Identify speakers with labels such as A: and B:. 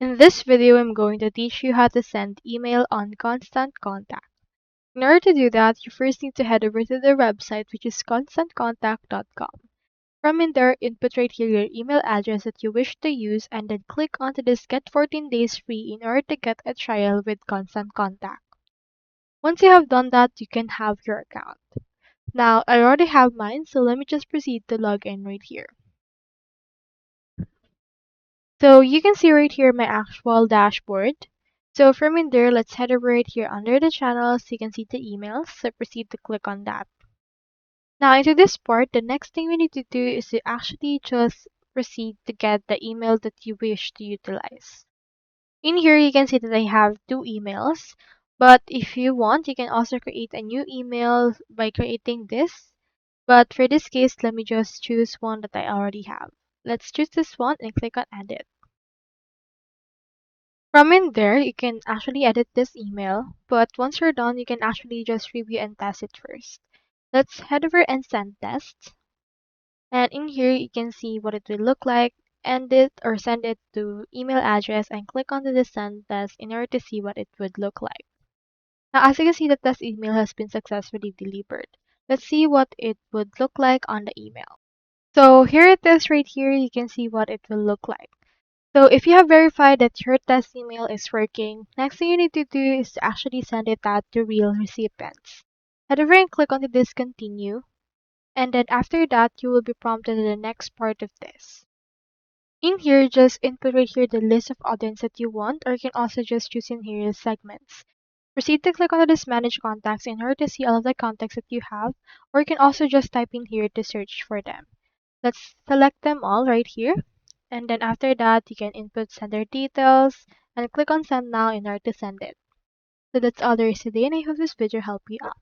A: In this video, I'm going to teach you how to send email on Constant Contact. In order to do that, you first need to head over to their website, which is constantcontact.com. From in there, input right here your email address that you wish to use and then click onto this Get 14 Days Free in order to get a trial with Constant Contact. Once you have done that, you can have your account. Now, I already have mine, so let me just proceed to log in right here. So you can see right here my actual dashboard. So from in there, let's head over right here under the channels. You can see the emails. So proceed to click on that. Now into this part, the next thing we need to do is to actually just proceed to get the email that you wish to utilize. In here, you can see that I have two emails. But if you want, you can also create a new email by creating this. But for this case, let me just choose one that I already have. Let's choose this one and click on edit. From in there, you can actually edit this email, but once you're done, you can actually just review and test it first. Let's head over and send test. And in here, you can see what it will look like. End it or send it to email address and click on the send test in order to see what it would look like. Now, as you can see, the test email has been successfully delivered. Let's see what it would look like on the email. So here it is right here. You can see what it will look like. So if you have verified that your test email is working, next thing you need to do is to actually send it out to real recipients. Head over and click on the discontinue, and then after that you will be prompted to the next part of this. In here, just input right here the list of audience that you want, or you can also just choose in here the segments. Proceed to click on this manage contacts in order to see all of the contacts that you have, or you can also just type in here to search for them. Let's select them all right here. And then after that, you can input sender details and click on send now in order to send it. So that's all there is today, and I hope this video helped you out.